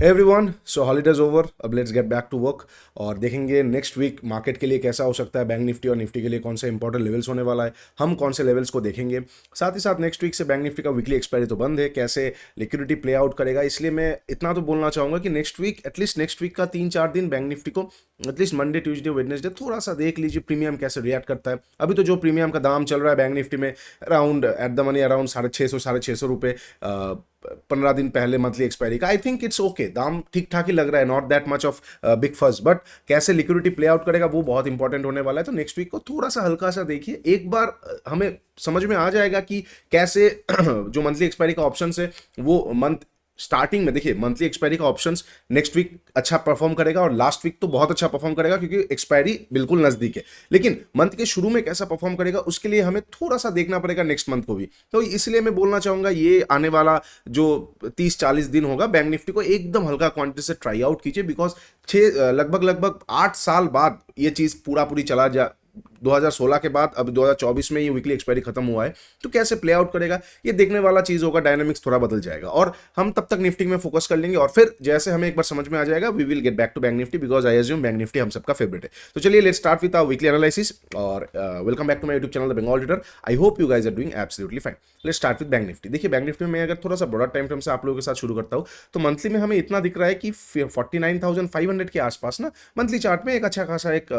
Everyone, so holidays over, अब let's get back to work और देखेंगे नेक्स्ट वीक मार्केट के लिए कैसा हो सकता है। बैंक निफ्टी और निफ्टी के लिए कौन से इंपॉर्टेंट लेवल्स होने वाला है, हम कौन से लेवल्स को देखेंगे। साथ ही साथ नेक्स्ट वीक से बैंक निफ्टी का वीकली एक्सपायरी तो बंद है, कैसे लिक्विडिटी प्ले आउट करेगा। इसलिए मैं इतना तो बोलना चाहूँगा कि next week, at least next week का 3-4 दिन बैंक निफ्टी को एटलीस्ट मंडे, ट्यूसडे, वेडनेसडे थोड़ा सा देख लीजिए प्रीमियम कैसे रिएक्ट करता है। अभी तो जो प्रीमियम का दाम चल रहा है बैंक निफ्टी में around at the money around 650 रुपये 15 दिन पहले मंथली एक्सपायरी का। आई थिंक इट्स ओके, दाम ठीक ठाक ही लग रहा है, not that much of big first, but कैसे लिक्विडिटी प्ले आउट करेगा वो बहुत इंपॉर्टेंट होने वाला है। तो नेक्स्ट वीक को थोड़ा सा हल्का सा देखिए, एक बार हमें समझ में आ जाएगा कि कैसे जो मंथली एक्सपायरी का ऑप्शन है वो मंथ स्टार्टिंग में देखिए मंथली एक्सपायरी का ऑप्शंस नेक्स्ट वीक अच्छा परफॉर्म करेगा और लास्ट वीक तो बहुत अच्छा परफॉर्म करेगा क्योंकि एक्सपायरी बिल्कुल नजदीक है। लेकिन मंथ के शुरू में कैसा परफॉर्म करेगा उसके लिए हमें थोड़ा सा देखना पड़ेगा नेक्स्ट मंथ को भी। तो इसलिए मैं बोलना चाहूंगा ये आने वाला जो 30-40 दिन होगा बैंक निफ्टी को एकदम हल्का क्वांटिटी से ट्राई आउट कीजिए, बिकॉज लगभग 8 साल बाद ये चीज पूरी चला जा 2016 के बाद अब 2024 में ये वीकली एक्सपायरी खत्म हुआ है। तो कैसे प्ले आउट करेगा ये देखने वाला चीज होगा, डायनामिक्स थोड़ा बदल जाएगा और हम तब तक निफ्टी में फोकस कर लेंगे और फिर जैसे हमें एक बार समझ में आ जाएगा we will get back to bank Nifty, because I assume bank Nifty हम सबका फेवरेट है। तो चलिए let's start with our weekly analysis और welcome back to my YouTube channel the Bengal Trader. I hope you guys are doing absolutely fine. Let's start with bank Nifty. देखिए bank Nifty में अगर थोड़ा सा बड़ा टाइम फ्रेम से आप लोगों के साथ शुरू करता हूं तो मंथली में हमें इतना दिख रहा है कि 49,500 के आसपास ना मंथली चार्ट में एक अच्छा खासा एक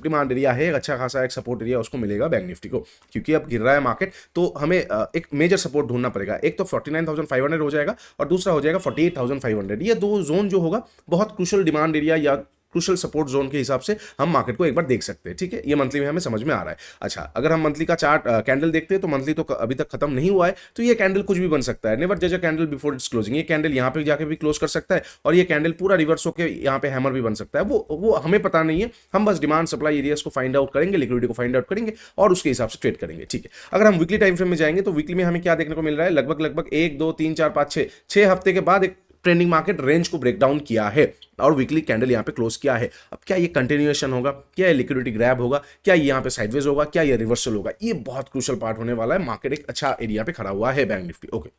डिमांड एरिया है, एक अच्छा खासा एक सपोर्ट एरिया उसको मिलेगा बैंक निफ्टी को, क्योंकि अब गिर रहा है मार्केट तो हमें एक मेजर सपोर्ट ढूंढना पड़ेगा। एक तो 49,500 हो जाएगा और दूसरा हो जाएगा 48,500। ये दो जोन जो होगा बहुत क्रूशियल डिमांड एरिया या क्रूशियल सपोर्ट जोन के हिसाब से हम मार्केट को एक बार देख सकते हैं। ठीक है, ये मंथली में हमें समझ में आ रहा है। अच्छा, अगर हम मंथली का चार्ट कैंडल देखते हैं तो मंथली तो अभी तक खत्म नहीं हुआ है, तो ये कैंडल कुछ भी बन सकता है। नेवर जज अ कैंडल बिफोर इट्स क्लोजिंग। ये कैंडल यहाँ पे जाके भी क्लोज कर सकता है और ये कैंडल पूरा रिवर्स होकर यहाँ पे हैमर भी बन सकता है। वो हमें पता नहीं है, हम बस डिमांड सप्लाई एरियाज को फाइंड आउट करेंगे, लिक्विडिटी को फाइंड आउट करेंगे और उसके हिसाब से ट्रेड करेंगे। ठीक है, अगर हम वीकली टाइम फ्रेम में जाएंगे तो वीकली में हमें क्या देखने को मिल रहा है, लगभग 1 2 3 4 5 6 हफ्ते के बाद एक ट्रेंडिंग मार्केट रेंज को ब्रेक डाउन किया है और वीकली कैंडल यहां पे क्लोज किया है। अब क्या ये कंटिन्यूएशन होगा, क्या ये लिक्विडिटी ग्रैब होगा, क्या ये यहां पे साइडवेज होगा, क्या ये रिवर्सल होगा, ये बहुत क्रूशियल पार्ट होने वाला है। मार्केट एक अच्छा एरिया पे खड़ा हुआ है बैंक निफ्टी। ओके,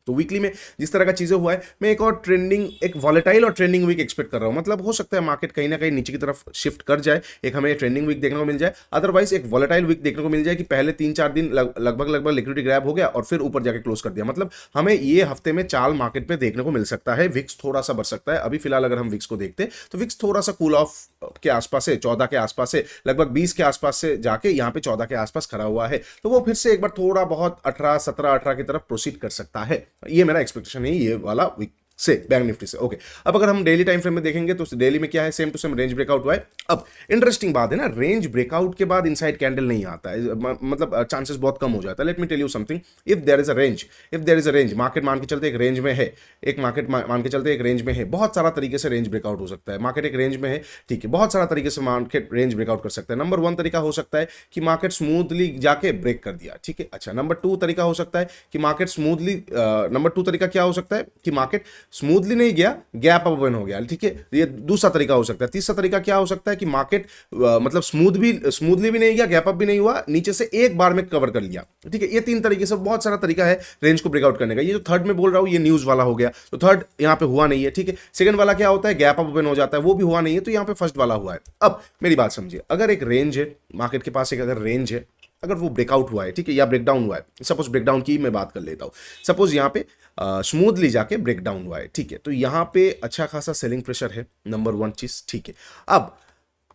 तो वीकली में जिस तरह का चीजें हुआ है मैं एक और ट्रेंडिंग, एक वॉलेटाइल और ट्रेंडिंग वीक एक्सपेक्ट कर रहा हूं। मतलब हो सकता है मार्केट कहीं ना कहीं नीचे की तरफ शिफ्ट कर जाए, एक हमें ट्रेंडिंग वीक देखने को मिल जाए, अदरवाइज एक वॉलेटाइल वीक देखने को मिल जाए कि पहले 3-4 दिन लगभग लिक्विडिटी ग्रैब हो गया और फिर ऊपर जाके क्लोज कर दिया। मतलब हमें ये हफ्ते में चाल मार्केट में देखने को मिल सकता है। विक्स थोड़ा सा बढ़ सकता है। अभी फिलहाल अगर हम विक्स को देखते हैं तो विक्स थोड़ा सा कूल ऑफ के आसपास है, 14 के आसपास है, लगभग 20 के आसपास से जाके यहाँ पे 14 के आसपास खड़ा हुआ है। तो वो फिर से एक बार थोड़ा बहुत 18 की तरफ प्रोसीड कर सकता है। ये मेरा एक्सपेक्टेशन है ये वाला वीक से बैंक निफ्टी से। ओके, अब अगर हम डेली टाइम फ्रेम में देखेंगे तो डेली में क्या है, same to same range breakout हुआ है। अब इंटरेस्टिंग बात है ना, रेंज ब्रेकआउट के बाद इनसाइड कैंडल नहीं आता है, मतलब चांसेस बहुत कम हो जाता है। Let me tell you something, if there is a range, market मान के चलते एक रेंज में है, एक मार्केट मान के चलते एक रेंज में है, बहुत सारा तरीके से रेंज ब्रेकआउट हो सकता है। मार्केट एक रेंज में है, ठीक है, बहुत सारा तरीके से मार्केट रेंज ब्रेकआउट कर सकता है। नंबर 1 तरीका हो सकता है कि मार्केट स्मूथली जाके ब्रेक कर दिया, ठीक है। अच्छा, नंबर 2 तरीका हो सकता है कि मार्केट स्मूथली, नंबर 2 तरीका क्या हो सकता है कि मार्केट स्मूथली नहीं गया, गैप अप ओपन हो गया, ठीक है, ये दूसरा तरीका हो सकता है। तीसरा तरीका क्या हो सकता है कि मार्केट मतलब स्मूथली भी नहीं गया, गैप अप भी नहीं हुआ, नीचे से एक बार में कवर कर लिया, ठीक है। ये 3 तरीके से बहुत सारा तरीका है रेंज को ब्रेकआउट करने का। ये जो थर्ड में बोल रहा हूं ये न्यूज वाला हो गया, तो थर्ड यहां पे हुआ नहीं है, ठीक है। सेकंड वाला क्या होता है, गैप अप ओपन हो जाता है, वो भी हुआ नहीं है, तो यहां पे फर्स्ट वाला हुआ है। अब मेरी बात समझिए, अगर एक रेंज है, मार्केट के पास एक अगर रेंज है, अगर वो ब्रेकआउट हुआ है, ठीक है, या ब्रेकडाउन हुआ है, सपोज ब्रेकडाउन की मैं बात कर लेता हूं, सपोज यहां पे स्मूथली जाके ब्रेकडाउन हुआ है, ठीक है, तो यहां पे अच्छा खासा सेलिंग प्रेशर है, नंबर 1 चीज, ठीक है। अब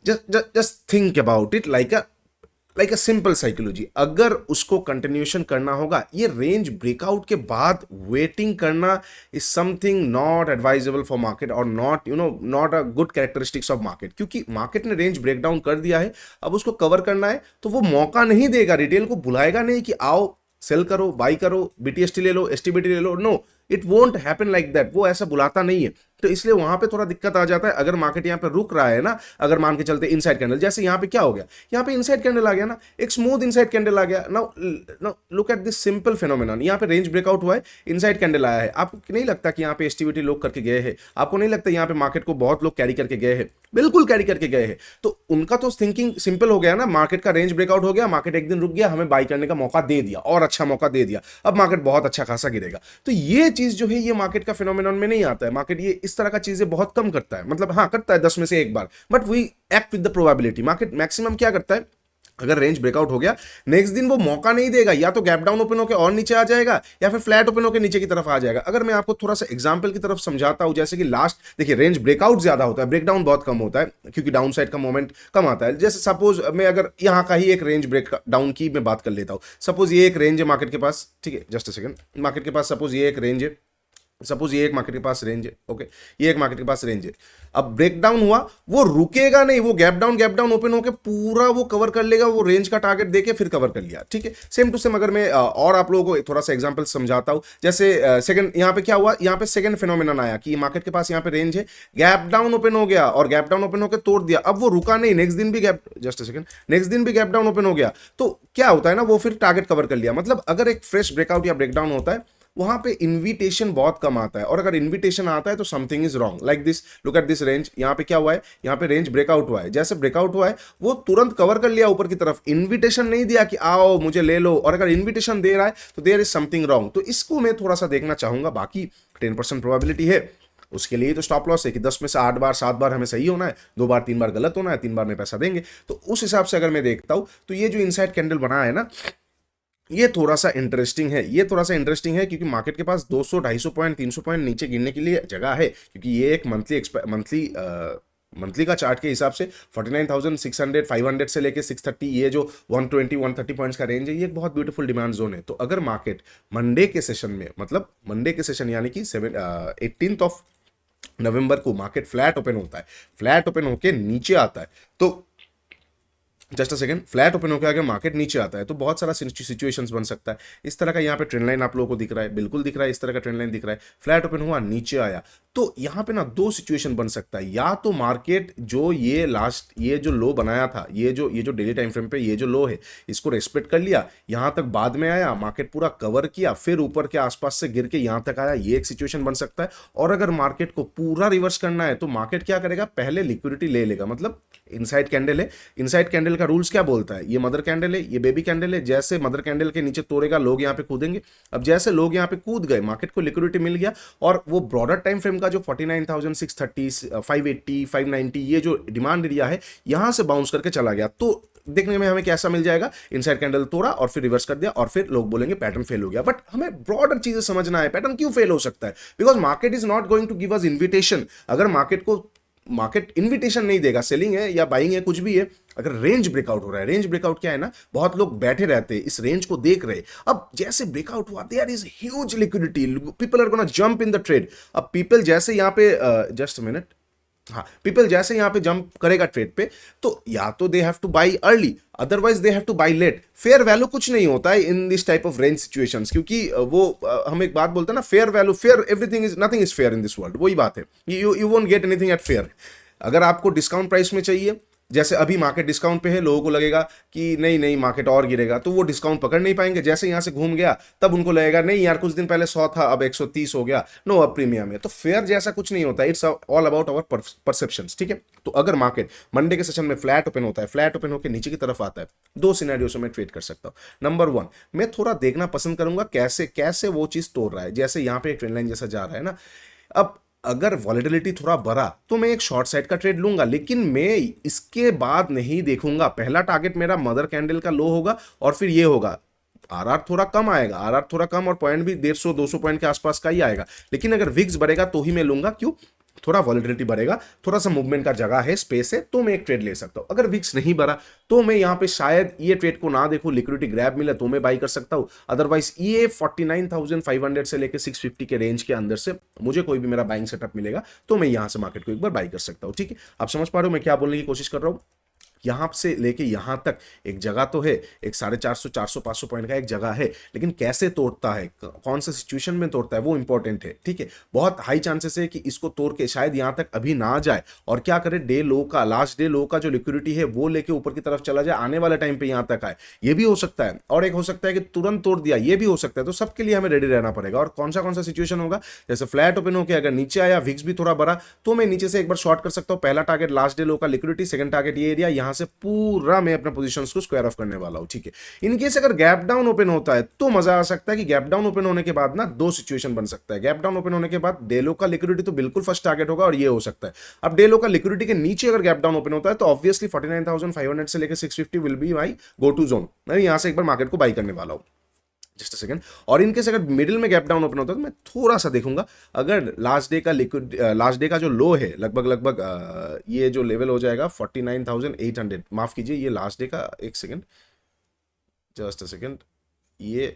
just think about it like a simple psychology, अगर उसको कंटिन्यूएशन करना होगा, ये रेंज ब्रेकआउट के बाद वेटिंग करना is something not advisable for market और not a good characteristics of market, क्योंकि मार्केट ने रेंज ब्रेकडाउन कर दिया है, अब उसको कवर करना है तो वो मौका नहीं देगा, रिटेल को बुलाएगा नहीं कि आओ सेल करो, बाई करो, बीटीएसटी ले लो, एसटीबीटी ले लो, no, it won't happen like that, वो ऐसा बुलाता नहीं है। तो इसलिए वहां पे थोड़ा दिक्कत आ जाता है। अगर मार्केट यहाँ पे रुक रहा है ना, अगर मान के चलते इनसाइड कैंडल, जैसे यहाँ पे क्या हो गया, यहाँ पे इनसाइड कैंडल आ गया ना, एक स्मूथ इनसाइड कैंडल आ गया। Now look at this simple phenomenon, यहाँ पे रेंज ब्रेकआउट हुआ है, इनसाइड कैंडल आया है। आपको नहीं लगता कि यहाँ पे एसटीबीटी लोग करके गए हैं? आपको नहीं लगता यहाँ पे मार्केट को बहुत लोग कैरी करके गए हैं? बिल्कुल कैरी करके गए हैं। तो उनका तो थिंकिंग सिंपल हो गया ना, मार्केट का रेंज ब्रेकआउट हो गया, मार्केट एक दिन रुक गया, हमें बाई करने का मौका दे दिया और अच्छा मौका दे दिया, अब मार्केट बहुत अच्छा खासा गिरेगा। तो ये चीज जो है ये मार्केट का फिनोमेनन में नहीं आता है। मार्केट ये इस तरह का चीजें बहुत कम करता है, मतलब हाँ करता है 10 में से एक बार, but we act with the probability. Market maximum क्या करता है, अगर रेंज ब्रेकआउट हो गया नेक्स्ट दिन वो मौका नहीं देगा, या तो गैप डाउन ओपन होकर और नीचे आ जाएगा या फिर फ्लैट ओपन होकर नीचे की तरफ आ जाएगा। अगर मैं आपको थोड़ा सा एग्जांपल की तरफ समझाता हूं, जैसे कि लास्ट देखिए रेंज ब्रेकआउट ज्यादा होता है, ब्रेकडाउन बहुत कम होता है क्योंकि डाउन साइड का मोमेंट कम आता है। जैसे सपोज मैं अगर यहाँ का ही एक रेंज ब्रेक डाउन की मैं बात कर लेता हूं, सपोज ये एक रेंज है मार्केट के पास, ठीक है जस्ट अ सेकंड, मार्केट के पास सपोज ये एक रेंज है, सपोज ये एक मार्केट के पास रेंज है, ओके ये एक मार्केट के पास रेंज है। अब ब्रेकडाउन हुआ, वो रुकेगा नहीं, वो गैप डाउन ओपन होकर पूरा वो कवर कर लेगा, वो रेंज का टारगेट देके फिर कवर कर लिया, ठीक है। सेम टू सेम अगर मैं और आप लोगों को थोड़ा सा एग्जांपल समझाता हूं, जैसे सेकंड यहाँ पे क्या हुआ, यहाँ पे सेकंड फिनोमेनन आया कि मार्केट के पास यहाँ पे रेंज है, गैप डाउन ओपन हो गया और गैप डाउन ओपन होकर तोड़ दिया। अब वो रुका नहीं, नेक्स्ट दिन भी गैप, जस्ट सेकंड, नेक्स्ट दिन भी गैप डाउन ओपन हो गया, तो क्या होता है ना, वो फिर टारगेट कवर कर लिया। मतलब अगर एक फ्रेश ब्रेकआउट या ब्रेकडाउन होता है वहां पे इनविटेशन बहुत कम आता है, और अगर इनविटेशन आता है तो something is wrong. Like this, look at this range, यहाँ पे क्या हुआ है, यहाँ पे रेंज ब्रेकआउट हुआ है, जैसे ब्रेकआउट हुआ है वो तुरंत कवर कर लिया ऊपर की तरफ, इनविटेशन नहीं दिया कि आओ मुझे ले लो, और अगर इनविटेशन दे रहा है तो देयर इज समथिंग रॉन्ग। तो इसको मैं थोड़ा सा देखना चाहूंगा। बाकी 10% प्रोबेबिलिटी है, उसके लिए तो स्टॉप लॉस है कि 10 में से 8 बार 7 बार हमें सही होना है, 2 बार 3 बार गलत होना है, 3 बार में पैसा देंगे। तो उस हिसाब से अगर मैं देखता हूं तो ये जो इनसाइड कैंडल बना है ना, ये थोड़ा सा इंटरेस्टिंग है, ये थोड़ा सा इंटरेस्टिंग है क्योंकि मार्केट के पास 200 250 पॉइंट 300 पॉइंट नीचे गिरने के लिए जगह है, क्योंकि ये एक मंथली का चार्ट के हिसाब से 49,600 500 से लेके 630, ये जो 120 130 पॉइंट्स का रेंज है, ये एक बहुत ब्यूटीफुल डिमांड जोन है। तो अगर मार्केट मंडे के सेशन में, मतलब मंडे के सेशन यानी कि 18 ऑफ नवंबर को मार्केट फ्लैट ओपन होता है, फ्लैट ओपन होके नीचे आता है, तो just a second, flat open होकर अगर मार्केट नीचे आता है तो बहुत सारा सिचुएशंस बन सकता है। इस तरह का यहाँ पे ट्रेंड लाइन आप लोगों को दिख रहा है, बिल्कुल दिख रहा है, इस तरह का ट्रेंड लाइन दिख रहा है, फ्लैट ओपन हुआ नीचे आया, तो यहाँ पे ना दो सिचुएशन बन सकता है। या तो मार्केट जो ये लास्ट ये जो लो बनाया था, ये जो डेली टाइम फ्रेम पे ये जो लो है, इसको रेस्पेक्ट कर लिया, यहाँ तक बाद में आया, मार्केट पूरा कवर किया, फिर ऊपर के आसपास से गिर के यहाँ तक आया, ये एक सिचुएशन बन सकता है। और अगर मार्केट को पूरा रिवर्स करना है तो मार्केट क्या करेगा, पहले लिक्विडिटी ले लेगा। मतलब इनसाइड कैंडल है, इनसाइड कैंडल का रूल्स क्या बोलता है, ये मदर कैंडल है, ये बेबी कैंडल है, जैसे मदर कैंडल के नीचे तोड़ेगा लोग यहाँ पे कूदेंगे। अब जैसे लोग यहाँ पे कूद गए, मार्केट को लिक्विडिटी मिल गया, और वो ब्रॉडर टाइम फ्रेम का जो 49,630 580 590 ये जो डिमांड एरिया है, यहां से बाउंस करके चला गया, तो देखने में हमें कैसा मिल जाएगा, इनसाइड कैंडल तोड़ा और फिर रिवर्स कर दिया, और फिर लोग बोलेंगे पैटर्न फेल हो गया। बट हमें ब्रॉडर चीजें समझना है, पैटर्न क्यों फेल हो सकता है, because market is not going to give us invitation. अगर मार्केट इन्विटेशन नहीं देगा, सेलिंग है या बाइंग है कुछ भी है, अगर रेंज ब्रेकआउट हो रहा है, रेंज ब्रेकआउट क्या है ना, बहुत लोग बैठे रहते हैं इस रेंज को देख रहे। अब जैसे ब्रेकआउट हुआ, there is huge liquidity, people are gonna jump in the trade. अब पीपल जैसे यहाँ पे जस्ट मिनट, हाँ पीपल जैसे यहाँ पे जंप करेगा ट्रेड पे, तो या तो they have to buy early, otherwise they have to buy late. Fair value कुछ नहीं होता है in this type of range situations, क्योंकि वो हम एक बात बोलते हैं ना, fair value, fair everything is, nothing is fair in this world, वही बात है, you won't get anything at fair. अगर आपको डिस्काउंट प्राइस में चाहिए, जैसे अभी मार्केट डिस्काउंट पे है, लोगों को लगेगा कि नहीं नहीं मार्केट और गिरेगा, तो वो डिस्काउंट पकड़ नहीं पाएंगे। जैसे यहां से घूम गया तब उनको लगेगा नहीं यार कुछ दिन पहले 100 था अब 130 हो गया, नो अब प्रीमियम है। तो फेयर जैसा कुछ नहीं होता, it's all about our perceptions, ठीक है। तो अगर मार्केट मंडे के सेशन में फ्लैट ओपन होता है, फ्लैट ओपन होकर नीचे की तरफ आता है, दो सिनेरियो से मैं ट्रेड कर सकता हूं। नंबर 1, मैं थोड़ा देखना पसंद करूंगा कैसे वो चीज तोड़ रहा है। जैसे यहां पे एक ट्रेंड लाइन जैसा जा रहा है ना, अब अगर वॉलेटिलिटी थोड़ा बढ़ा तो मैं एक शॉर्ट साइड का ट्रेड लूंगा, लेकिन मैं इसके बाद नहीं देखूंगा। पहला टारगेट मेरा मदर कैंडल का लो होगा और फिर ये होगा, आरआर थोड़ा कम आएगा, आरआर थोड़ा कम और पॉइंट भी 150 200 पॉइंट के आसपास का ही आएगा। लेकिन अगर विक्स बढ़ेगा तो ही मैं लूंगा, क्यों, थोड़ा वॉलेटिलिटी बढ़ेगा, थोड़ा सा मूवमेंट का जगह है, स्पेस है, तो मैं एक ट्रेड ले सकता हूं। अगर विक्स नहीं बढ़ा तो मैं यहां पे शायद ये ट्रेड को ना देखूं, लिक्विडिटी ग्रैब मिले तो मैं बाई कर सकता हूं। अदरवाइज ये 49,500 से लेके 650 के रेंज के अंदर से मुझे कोई भी मेरा बाइंग सेटअप मिलेगा तो मैं यहां से मार्केट को एक बार बाई कर सकता हूं, ठीक है। आप समझ पा रहे हो मैं क्या बोलने की कोशिश कर रहा हूं। यहां से लेके यहां तक एक जगह तो है, एक 450 400 500 पॉइंट का एक जगह है, लेकिन कैसे तोड़ता है, कौन से सिचुएशन में तोड़ता है, वो इंपॉर्टेंट है, ठीक है। बहुत हाई चांसेस है कि इसको तोड़ के शायद यहां तक अभी ना जाए और क्या करे, डे लो का, लास्ट डे लो का जो लिक्विडिटी है वो लेके ऊपर की तरफ चला जाए, आने वाले टाइम पे यहां तक आए, ये भी हो सकता है। और एक हो सकता है कि तुरंत तोड़ दिया, ये भी हो सकता है। तो सबके लिए हमें रेडी रहना पड़ेगा। और कौन सा सिचुएशन होगा, जैसे फ्लैट ओपन होकर अगर नीचे आया, विक्स भी थोड़ा बढ़ा, तो मैं नीचे से एक बार शॉर्ट कर सकता हूं। पहला टारगेट लास्ट डे लो का लिक्विडिटी, सेकंड टारगेट ये एरिया, यहां से पूरा मैं अपना पोजीशंस को स्क्वायर ऑफ करने वाला हूं, ठीक है। इनकेस अगर गैप डाउन ओपन होता है तो मजा आ सकता है कि गैप डाउन ओपन होने के बाद ना दो सिचुएशन बन सकता है। गैप डाउन ओपन होने के बाद डेलो का लिक्विडिटी तो बिल्कुल फर्स्ट टारगेट होगा और ये हो सकता है। अब डेलो का लिक्विडिटी के नीचे अगर गैप डाउन ओपन होता है तो ऑब्वियसली 49,500 से लेकर 650 will be my go to zone. मैं यहां से एक बार मार्केट को बाई करने वाला हूं, जस्ट अ सेकंड। और इनकेस अगर मिडिल में गैप डाउन ओपन होता है तो मैं थोड़ा सा देखूंगा, अगर लास्ट डे का लिक्विड लास्ट डे का जो लो है लगभग ये जो लेवल हो जाएगा 49,800, माफ कीजिए ये लास्ट डे का, एक सेकंड जस्ट अ सेकंड, ये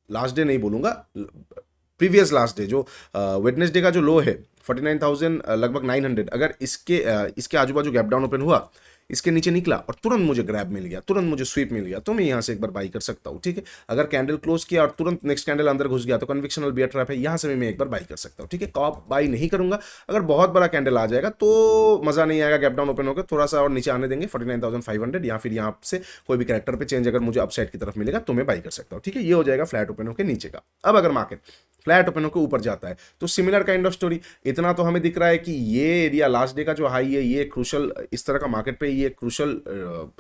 लास्ट डे नहीं बोलूंगा, प्रीवियस लास्ट डे जो वेडनेसडे का जो लो है 49,000 लगभग 900, अगर इसके आजू बाजू गैप डाउन ओपन हुआ, इसके नीचे निकला और तुरंत मुझे ग्रैब मिल गया, तुरंत मुझे स्वीप मिल गया, तो मैं यहां से एक बार बाई कर सकता हूं, ठीक है। अगर कैंडल क्लोज किया और तुरंत नेक्स्ट कैंडल अंदर घुस गया तो कन्विक्शनल बियर ट्रैप है, यहां से भी मैं एक बार बाई कर सकता हूं, ठीक है। कॉप बाई नहीं करूंगा, अगर बहुत बड़ा कैंडल आ जाएगा तो मजा नहीं आएगा। गैप डाउन ओपन होकर थोड़ा सा और नीचे आने देंगे 49,500, या फिर यहां से कोई भी कैरेक्टर पे चेंज अगर मुझे अपसाइड की तरफ मिलेगा तो मैं बाई कर सकता हूं, ठीक है। ये हो जाएगा फ्लैट ओपन होकर नीचे का। अब अगर मार्केट फ्लैट ओपन होकर ऊपर जाता है तो सिमिलर काइंड ऑफ स्टोरी। इतना तो हमें दिख रहा है कि ये एरिया लास्ट डे का जो हाई है ये क्रूशल, इस तरह का मार्केट पे ये क्रूशल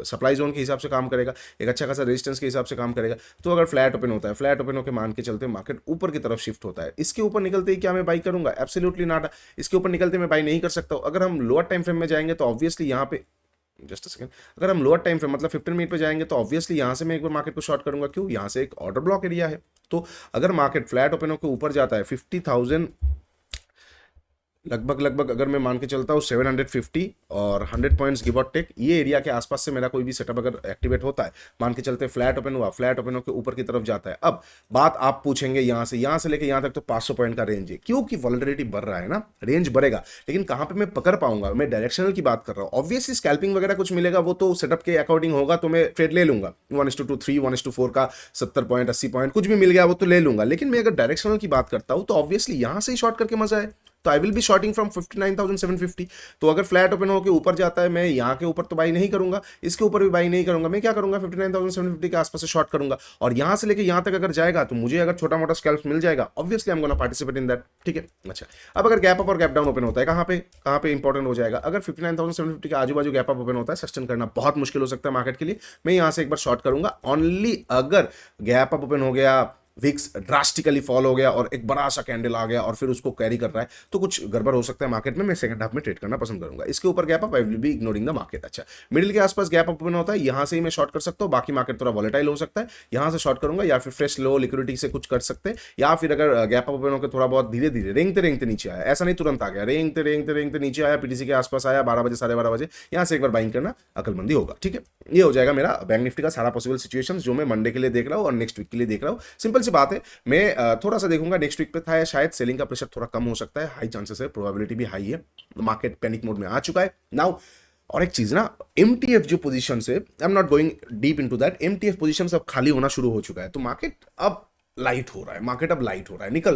सप्लाई जोन के हिसाब से काम करेगा, एक अच्छा खासा रेजिस्टेंस के हिसाब से काम करेगा। तो अगर फ्लैट ओपन होता है, फ्लैट ओपन होकर मान के चलते मार्केट ऊपर की तरफ शिफ्ट होता है, इसके ऊपर निकलते ही क्या मैं बाई करूंगा? Absolutely not. इसके ऊपर निकलते मैं बाई नहीं कर सकता हूं। अगर हम लोअर टाइम फ्रेम में जाएंगे तो ऑब्वियसली यहाँ पे जस्ट अ सेकंड, अगर हम लोअर टाइम फ्रेम मतलब 15 मिनट पे जाएंगे तो ऑब्वियसली यहां से मैं एक बार मार्केट को शॉर्ट करूंगा। क्यों? यहां से एक ऑर्डर ब्लॉक एरिया है। तो अगर मार्केट फ्लैट ओपन होकर ऊपर जाता है 50,000 लगभग अगर मैं मान के चलता हूँ 750 और 100 पॉइंट्स गिव और टेक, ये एरिया के आसपास से मेरा कोई भी सेटअप अगर एक्टिवेट होता है, मान के चलते फ्लैट ओपन हुआ, फ्लैट ओपन होकर ऊपर की तरफ जाता है। अब बात आप पूछेंगे यहाँ से लेके यहाँ तक तो 500 पॉइंट का रेंज है, क्योंकि वॉलरेटिलिटी बढ़ रहा है ना, रेंज बढ़ेगा, लेकिन कहाँ पे मैं पकड़ पाऊंगा? मैं डायरेक्शनल की बात कर रहा हूँ। ऑब्वियसली स्कैल्पिंग वगैरह कुछ मिलेगा, वो तो सेटअप के अकॉर्डिंग होगा, तो मैं ट्रेड ले लूंगा 1:2 3 1:4 का 70 पॉइंट 80 पॉइंट कुछ भी मिल गया वो तो ले लूंगा। लेकिन मैं अगर डायरेक्शनल की बात करता हूँ तो ऑब्वियसली यहां से ही शॉर्ट करके मजा है, तो I will be shorting from 59,750। तो अगर फ्लैट ओपन होकर ऊपर जाता है, मैं यहाँ के ऊपर तो बाई नहीं करूंगा, इसके ऊपर भी बाई नहीं करूंगा, मैं क्या करूंगा 59,750 के आसपास से शॉर्ट करूंगा। और यहां से लेके यहां तक अगर जाएगा तो मुझे अगर छोटा मोटा स्कैल्प मिल जाएगा, obviously I am gonna participate in that, ठीक है। अच्छा, अब अगर गैप अप और गैप डाउन ओपन होता है, कहां पे इंपॉर्टेंट हो जाएगा? अगर 59,750 के आजू बाजू गैप अप ओपन होता है, सस्टेन करना बहुत मुश्किल हो सकता है मार्केट के लिए। मैं यहां से एक बार शॉर्ट करूंगा ओनली अगर गैप अप ओपन हो गया, विक्स ड्रास्टिकली फॉल हो गया और एक बड़ा सा कैंडल आ गया और फिर उसको कैरी कर रहा है, तो कुछ गड़बड़ हो सकता है मार्केट में। मैं सेकंड हाफ में ट्रेड करना पसंद करूंगा। इसके ऊपर gap up, I will B ignoring the market. अच्छा, मिडिल के आसपास गैप अप ओपन होता है, यहां से ही मैं शॉर्ट कर सकता हूं, बाकी मार्केट थोड़ा वॉलेटाइल हो सकता है, यहां से शॉर्ट करूंगा, या फिर फ्रेश लो लिक्विडिटी से कुछ कर सकते हैं, या फिर अगर गैप अप ओपन होकर थोड़ा बहुत धीरे धीरे रेंगते नीचे आया, ऐसा नहीं तुरंत आ गया, रेंगते नीचे आया, पीटीसी के आसपास आया 12 बजे 12:30 बजे, यहां से एक बार बाइंग करना अकलमंदी होगा, ठीक है। ये हो जाएगा मेरा बैंक निफ्टी का सारा पॉसिबल सिचुएशन जो मैं मंडे के लिए देख रहा हूं और नेक्स्ट वीक के लिए देख रहा हूं। सिंपल सी बात है, मैं थोड़ा सा देखूंगा नेक्स्ट वीक पे था शायद सेलिंग का प्रेशर थोड़ा कम हो सकता है, हाई चांसेस है, प्रोबेबिलिटी भी हाई है, मार्केट पैनिक मोड में आ चुका है नाउ। और एक चीज ना, एमटीएफ जो पोजीशन से, I am not going deep into that, MTF position अब खाली होना शुरू हो चुका है, तो मार्केट अब लाइट हो रहा है, मार्केट अब लाइट हो रहा है, निकल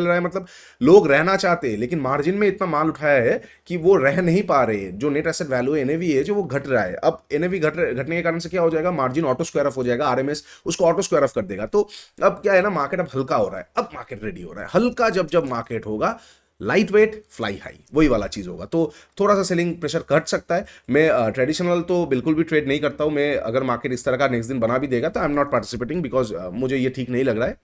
रहा है मतलब लोग रहना चाहते हैं, लेकिन मार्जिन में इतना माल उठाया है कि वो रह नहीं पा रहे। जो नेट एसेट वैल्यू एनएवी है जो वो घट रहा है, अब एनएवी घटने के कारण से क्या हो जाएगा, मार्जिन ऑटो स्क्वायर ऑफ हो जाएगा, आरएमएस उसको ऑटो स्क्वायर ऑफ कर देगा। तो अब क्या है ना, मार्केट अब हल्का हो रहा है, अब मार्केट रेडी हो रहा है। हल्का जब मार्केट होगा, लाइट वेट फ्लाई हाई, वही वाला चीज होगा, तो थोड़ा सा सेलिंग प्रेशर घट सकता है। मैं ट्रेडिशनल तो बिल्कुल भी ट्रेड नहीं करता हूं। मैं अगर मार्केट इस तरह का नेक्स्ट दिन बना भी देगा तो I am not participating, because मुझे ये ठीक नहीं लग रहा है।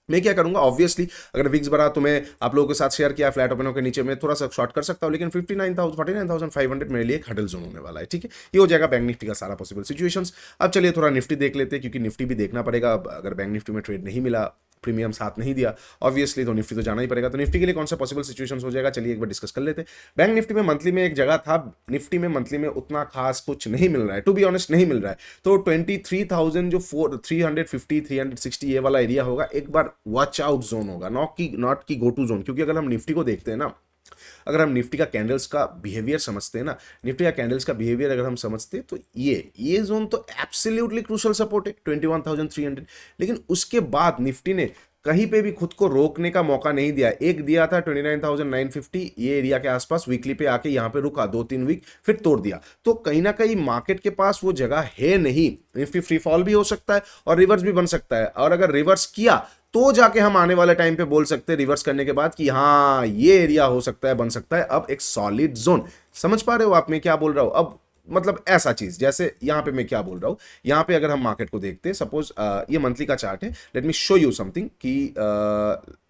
मैं क्या करूंगा, ऑब्वियसली अगर विक्स बढ़ा तो मैं आप लोगों के साथ शेयर किया, फ्लैट ओपन के नीचे मैं थोड़ा सा शॉर्ट कर सकता हूं, लेकिन 49,500 मेरे लिए एक हडल जोन होने वाला है, ठीक है। ये हो जाएगा बैंक निफ्टी का सारा पॉसिबल सिचुएशंस। अब चलिए थोड़ा निफ्टी देख लेते हैं, क्योंकि निफ्टी भी देखना पड़ेगा। अब अगर बैंक निफ्टी में ट्रेड नहीं मिला, प्रीमियम साथ नहीं दिया ऑब्वियसली, तो निफ्टी तो जाना ही पड़ेगा। तो निफ्टी के लिए कौन सा पॉसिबल सिचुएशंस हो जाएगा, चलिए एक बार डिस्कस कर लेते हैं। बैंक निफ्टी में मंथली में एक जगह था, निफ्टी में मंथली में उतना खास कुछ नहीं मिल रहा है, टू बी ऑनेस्ट नहीं मिल रहा है। तो 23,000 जो 350 360 ये वाला एरिया होगा, एक बार वॉच आउट जोन होगा, नॉट की गो टू जोन। क्योंकि अगर हम निफ्टी को देखते हैं ना, अगर हम निफ्टी का कैंडल्स का बिहेवियर समझते हैं ना, निफ्टी का कैंडल्स का बिहेवियर अगर हम समझते हैं, तो ये जोन तो एब्सोल्युटली क्रूशियल सपोर्ट है 21,300। लेकिन उसके बाद निफ्टी ने कहीं पे भी खुद को रोकने का मौका नहीं दिया। एक दिया था 29,950, ये एरिया के आसपास वीकली पे आके यहाँ पे रुका 2-3 वीक, फिर तोड़ दिया। तो कहीं ना कहीं मार्केट के पास वो जगह है नहीं। निफ्टी फ्री फॉल भी हो सकता है और रिवर्स भी बन सकता है, और अगर रिवर्स किया तो जाके हम आने वाले टाइम पे बोल सकते हैं रिवर्स करने के बाद कि हाँ ये एरिया हो सकता है, बन सकता है अब एक सॉलिड जोन। समझ पा रहे हो आप मैं क्या बोल रहा हूं? अब मतलब ऐसा चीज, जैसे यहाँ पे मैं क्या बोल रहा हूँ, यहाँ पे अगर हम मार्केट को देखते हैं, सपोज ये मंथली का चार्ट है, let me show you something कि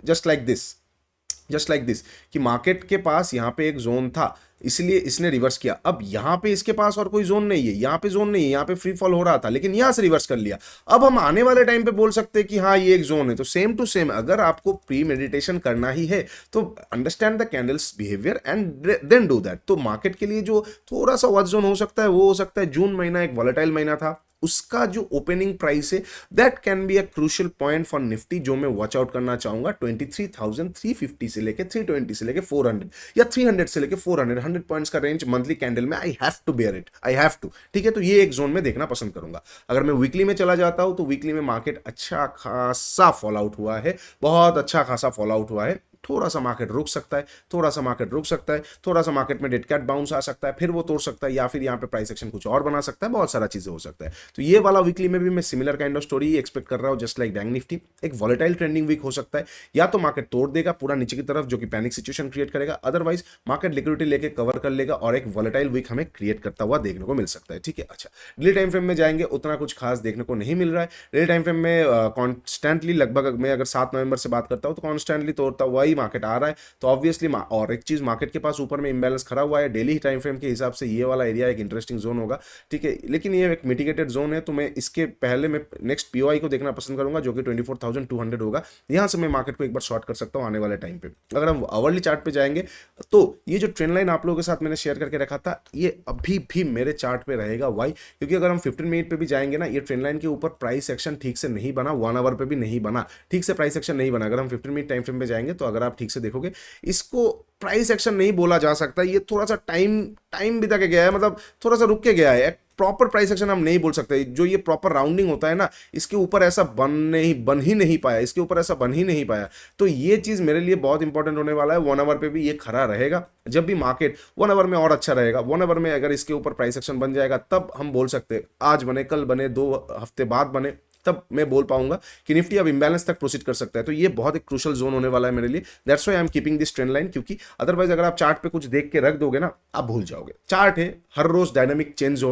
जस्ट लाइक दिस कि मार्केट के पास यहाँ पे एक जोन था, इसलिए इसने रिवर्स किया। अब यहाँ पे इसके पास और कोई जोन नहीं है, यहाँ पे जोन नहीं है, यहाँ पे फ्री फॉल हो रहा था, लेकिन यहाँ से रिवर्स कर लिया। अब हम आने वाले टाइम पे बोल सकते हैं कि हाँ ये एक जोन है। तो सेम टू सेम अगर आपको प्री मेडिटेशन करना ही है तो understand the candles behaviour and then do that. तो मार्केट के लिए जो थोड़ा सा वर्स्ट जोन हो सकता है वो हो सकता है जून महीना, एक वॉलेटाइल महीना था, उसका जो ओपनिंग प्राइस है that can be a crucial point for Nifty, जो मैं वॉच आउट करना चाहूंगा 23,350 से लेके 320 से लेके 400 या 300 से लेके 400, 100 पॉइंट्स का रेंज मंथली कैंडल में I have to bear it, I have to. ठीक है, तो ये एक जोन में देखना पसंद करूंगा। अगर मैं वीकली में चला जाता हूं तो वीकली में मार्केट अच्छा खासा फॉल आउट हुआ है, बहुत अच्छा खासा फॉल आउट हुआ है। थोड़ा सा मार्केट रुक सकता है, थोड़ा सा मार्केट रुक सकता है, थोड़ा सा मार्केट में डेड कैट बाउंस आ सकता है, फिर वो तोड़ सकता है, या फिर यहाँ पे प्राइस एक्शन कुछ और बना सकता है, बहुत सारा चीजें हो सकता है। तो ये वाला वीकली में भी मैं similar kind of story expect कर रहा हूँ, जस्ट लाइक बैंक निफ्टी। एक वॉलेटाइल ट्रेंडिंग वीक हो सकता है, या तो मार्केट तोड़ देगा पूरा नीचे की तरफ जो कि पैनिक सिचुएशन क्रिएट करेगा, अदरवाइज मार्केट लिक्विडिटी लेके कवर कर लेगा और एक वॉलेटाइल वीक हमें क्रिएट करता हुआ देखने को मिल सकता है। ठीक है, अच्छा डेली टाइम फ्रेम में जाएंगे, उतना कुछ खास देखने को नहीं मिल रहा है। डेली टाइम फ्रेम में कॉन्स्टेंटली लगभग मैं अगर 7 नवंबर से बात करता हूँ तो कॉन्स्टेंटली तोड़ता हुआ ही मार्केट आ रहा है। तो ऑब्वियसली और एक चीज, मार्केट के पास ऊपर में इंबैलेंस खड़ा हुआ है, डेली टाइम फ्रेम के हिसाब से ये वाला एरिया एक इंटरेस्टिंग जोन होगा। ठीक है, लेकिन ये एक मिटिगेटेड जोन है, तो मैं इसके पहले मैं नेक्स्ट पीओआई को देखना पसंद करूंगा जो कि 24,200 होगा। यहां से मैं मार्केट को एक बार शॉर्ट कर सकता हूं आने वाले टाइम पे। अगर हम आवरली चार्ट पे जाएंगे तो ये जो ट्रेंड लाइन आप लोगों के साथ मैंने शेयर करके रखा था, ये अभी भी मेरे चार्ट पे रहेगा। वाई? क्योंकि अगर हम 15 मिनट पे भी जाएंगे ना, ये ट्रेंड लाइन के ऊपर प्राइस एक्शन ठीक से नहीं बना, 1 आवर पे भी नहीं बना, ठीक से प्राइस एक्शन नहीं बना। अगर हम 15 मिनट टाइम फ्रेम पे जाएंगे तो अगर आप ठीक से देखोगे, इसको प्राइस एक्शन नहीं बोला जा सकता, ये थोड़ा सा टाइम बिता के गया है, मतलब थोड़ा सा रुक के गया है। प्रॉपर प्राइस एक्शन हम नहीं बोल सकते। जो ये प्रॉपर राउंडिंग होता है ना, इसके ऊपर ऐसा बन ही नहीं पाया, इसके ऊपर ऐसा बन ही नहीं पाया। तो ये चीज मेरे लिए बहुत इंपॉर्टेंट होने वाला है। 1 आवर पे भी ये खड़ा रहेगा। जब भी मार्केट 1 आवर में और अच्छा रहेगा, 1 आवर में अगर इसके ऊपर प्राइस एक्शन बन जाएगा, तब हम बोल सकते हैं आज बने, कल बने, 2 हफ्ते बाद बने, तब मैं बोल पाऊंगा कि निफ्टी अब इंबैलेंस तक प्रोसीड कर सकता है। तो ये बहुत एक क्रूशियल जोन होने वाला है मेरे लिए। That's why I am keeping this trend line, क्योंकि अदरवाइज अगर आप चार्ट पे कुछ देख के रख दोगे ना, आप भूल जाओगे। चार्ट है, हर रोज डायनामिक चेंज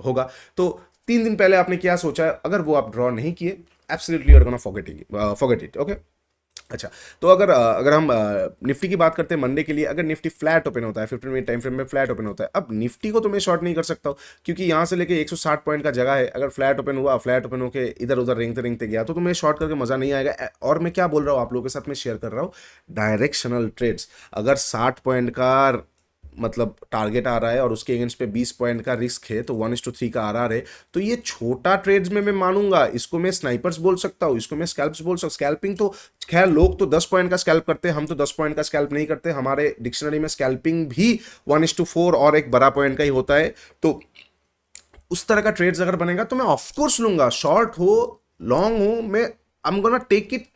होगा। तो 3 दिन पहले आपने क्या सोचा है, अगर वो आप ड्रॉ नहीं किए, absolutely you are gonna forget it. Okay, अच्छा, तो अगर हम निफ्टी की बात करते हैं मंडे के लिए, अगर निफ्टी फ्लैट ओपन होता है 15 मिनट टाइम फ्रेम में, फ्लैट ओपन होता है, अब निफ्टी को तो मैं शॉर्ट नहीं कर सकता हूँ क्योंकि यहाँ से लेके 160 पॉइंट का जगह है। अगर फ्लैट ओपन हुआ, फ्लैट ओपन होकर इधर उधर रेंगते रेंगते गया तो मैं शॉर्ट करके मजा नहीं आएगा। और मैं क्या बोल रहा हूँ आप लोगों के साथ मैं शेयर कर रहा हूँ, डायरेक्शनल ट्रेड्स। अगर 60 पॉइंट का मतलब टारगेट आ रहा है और उसके अगेंस्ट पे 20 पॉइंट का रिस्क है, तो 1:3 का आरआर है, तो ये छोटा ट्रेड्स में मैं मानूंगा। इसको मैं स्नाइपर्स बोल सकता हूँ, इसको मैं स्कैल्प्स बोल सकता। स्कैल्पिंग तो खैर लोग तो 10 पॉइंट का स्कैल्प करते हैं, हम तो 10 पॉइंट का स्कैल्प नहीं करते। हमारे डिक्शनरी में स्कैल्पिंग भी 1:4 और एक बड़ा पॉइंट का ही होता है। तो उस तरह का ट्रेड्स अगर बनेगा तो मैं ऑफकोर्स लूंगा, शॉर्ट हो लॉन्ग हो, मैं I am gonna take it,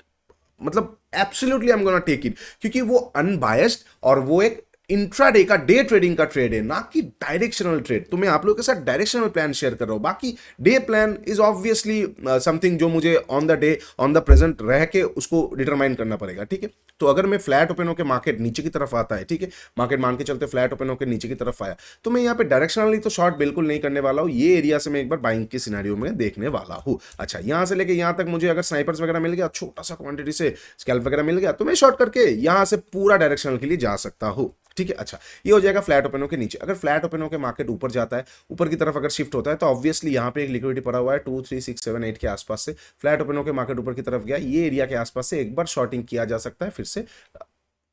मतलब absolutely I am gonna take it, क्योंकि वो अनबायस्ड और वो एक इंट्राडे का डे ट्रेडिंग का ट्रेड है, ना कि डायरेक्शनल ट्रेड। तो मैं आप लोगों के साथ डायरेक्शनल प्लान शेयर कर रहा हूं। बाकी day plan is obviously something जो मुझे on the day on the present रह के उसको डिटरमाइन करना पड़ेगा। ठीक है, तो अगर मैं फ्लैट ओपन होकर मार्केट नीचे की तरफ आता है, ठीक है, मार्केट मान के चलते फ्लैट ओपन होकर नीचे की तरफ आया, तो मैं यहाँ पे डायरेक्शनली तो शॉर्ट बिल्कुल नहीं करने वाला हूँ। ये एरिया से मैं एक बार बाइंग के सिनेरियो में देखने वाला हूँ। अच्छा, यहाँ से लेके यहाँ तक मुझे अगर स्नाइपर्स वगैरह मिल गया, छोटा सा क्वांटिटी से स्कैल्प वगैरह मिल गया, तो मैं शॉर्ट करके यहाँ से पूरा डायरेक्शनल के लिए जा सकता हूँ। ठीक है, अच्छा, ये हो जाएगा फ्लैट ओपन के नीचे। अगर फ्लैट ओपन के मार्केट ऊपर जाता है, ऊपर की तरफ अगर शिफ्ट होता है, तो ऑब्वियसली यहाँ पे एक लिक्विडिटी पड़ा हुआ है 2, 3, 6, 7, 8 के आसपास से। फ्लैट ओपन के मार्केट ऊपर की तरफ गया, ये एरिया के आसपास से एक बार शॉर्टिंग किया जा सकता है फिर से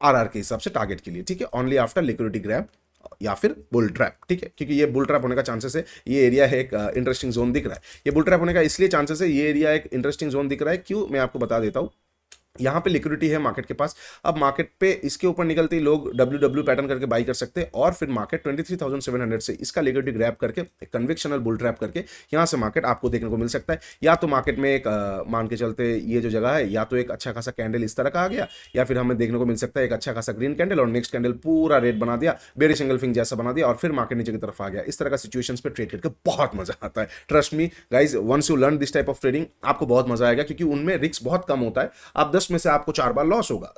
आरआर के हिसाब से टारगेट के लिए। ठीक है, ओनली आफ्टर लिक्विडिटी ग्रैब या फिर बुल ट्रैप। ठीक है, क्योंकि ये बुल ट्रैप होने का चांसेस है। ये एरिया है एक इंटरेस्टिंग जोन दिख रहा है। ये बुल ट्रैप होने का इसलिए चांसेस है, ये एरिया एक इंटरेस्टिंग जोन दिख रहा है। क्यों, मैं आपको बता देता हूं। यहाँ पे लिक्विडिटी है मार्केट के पास। अब मार्केट पे इसके ऊपर निकलते ही लोग डब्ल्यू पैटर्न करके बाई कर सकते हैं और फिर मार्केट 23,700 से इसका लिक्विडिटी ग्रैब करके कन्विक्शनल बुल ट्रैप करके यहाँ से मार्केट आपको देखने को मिल सकता है। या तो मार्केट में एक मान के चलते ये जो जगह है, या तो एक अच्छा खासा कैंडल इस तरह का आ गया, या फिर हमें देखने को मिल सकता है एक अच्छा खासा ग्रीन कैंडल और नेक्स्ट कैंडल पूरा रेड बना दिया, बेरिश एंगल्फिंग जैसा बना दिया और फिर मार्केट नीचे की तरफ आ गया। इस तरह का सिचुएशंस पे ट्रेड करके बहुत मजा आता है। Trust me guys, once you learn this type of trading, आपको बहुत मजा आएगा, क्योंकि उनमें रिस्क बहुत कम होता है। आप 10 में से आपको 4 बार लॉस होगा,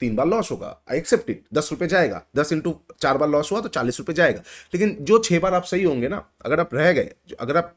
3 बार लॉस होगा, आई एक्सेप्ट इट, 10 रुपये जाएगा, 10 इंटू 4 बार लॉस हुआ तो 40 रुपये जाएगा। लेकिन जो 6 बार आप सही होंगे ना, अगर आप रह गए, अगर आप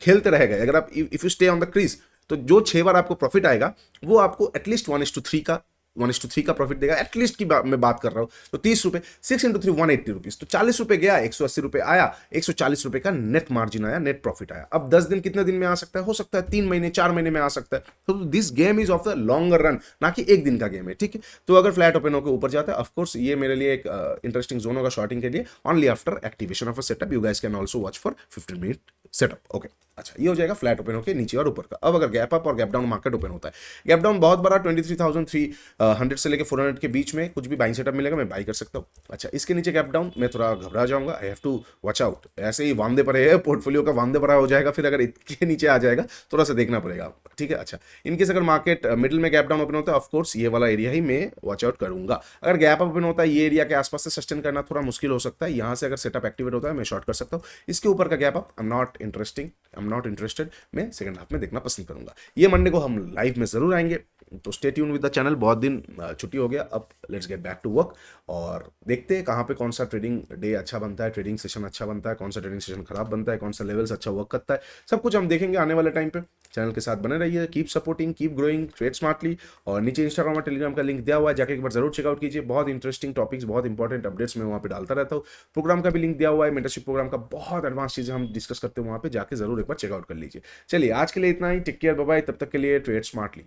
खेलते रह गए, अगर आप if you stay on the crease, तो जो 6 बार आपको प्रॉफिट आएगा वो आपको एटलीस्ट 1:3 का प्रॉफिट देगा, एटलीस्ट की मैं बात कर रहा हूं। तो 30 रुपए, 6 इंटू 3 180 रुपीज, तो 40 रुपए गया, 180 रुपए आया, 140 रुपए का नेट मार्जिन आया, नेट प्रॉफिट आया। अब 10 दिन कितने दिन में आ सकता है? हो सकता है 3 महीने 4 महीने में आ सकता है। तो this game is of the longer run, ना कि एक दिन का गेम है, ठीक है। तो अगर फ्लैट ओपन होकर ऊपर जाता है, ऑफकोर्स ये मेरे लिए एक इंटरेस्टिंग जोन होगा शॉर्टिंग के लिए, only after activation of a setup. You guys can also watch for 15 minute setup. Okay, अच्छा, ये हो जाएगा फ्लैट ओपन होकर नीचे और ऊपर का। अब अगर गैप अप और गैप डाउन मार्केट ओपन होता है, गैप डाउन बहुत बड़ा 23,300 से लेकर 400 के बीच में कुछ भी बाइंग सेटअप मिलेगा, मैं बाई कर सकता हूँ। अच्छा, इसके नीचे गैप डाउन मैं थोड़ा घबरा जाऊंगा, I have to watch out. ऐसे ही वांदे पड़े है, पोर्टफोलियो का वांदे पड़ा हो जाएगा, फिर अगर इसके नीचे आ जाएगा थोड़ा सा देखना पड़ेगा, ठीक है। अच्छा, इनकेस अगर मार्केट मिडिल में गैप डाउन ओपन होता है, ऑफकोर्स ये वाला एरिया ही मैं वॉच आउट करूंगा। अगर गैप अप ओपन होता है, ये एरिया के आसपास से सस्टेन करना थोड़ा मुश्किल हो सकता है, यहाँ से अगर सेटअप एक्टिवेट होता है मैं शॉर्ट कर सकता हूँ। इसके ऊपर का gap up I am not interested, मैं सेकंड हाफ में देखना पसंद करूंगा। ये मंडे को हम लाइव में जरूर आएंगे, तो stay tune with the channel. बहुत दिन छुट्टी हो गया, अब let's get back to work और देखते हैं कहाँ पे कौन सा ट्रेडिंग डे अच्छा बनता है, ट्रेडिंग सेशन अच्छा बनता है, कौन सा ट्रेडिंग सेशन खराब बनता है, कौन सा लेवल्स अच्छा वर्क करता है, सब कुछ हम देखेंगे आने वाले टाइम पे। चैनल के साथ बने रहिए, keep supporting, keep growing, trade smartly. और नीचे इंस्टाग्राम और टेलीग्राम का लिंक दिया हुआ है, जाके एक बार जरूर चेकआउट कीजिए। बहुत इंटरेस्टिंग टॉपिक्स, बहुत इंपॉर्टेंट अपडेट्स मैं वहाँ पे डालता रहता हूँ। प्रोग्राम का भी लिंक दिया हुआ है, मेंटरशिप प्रोग्राम का बहुत एडवांस चीज़ें हम डिस्कस करते हैं वहाँ पे, जाके जरूर एक बार चेकआउट कर लीजिए। चलिए, आज के लिए इतना ही, टेक केयर, बाय बाय, तब तक के लिए ट्रेड स्मार्टली।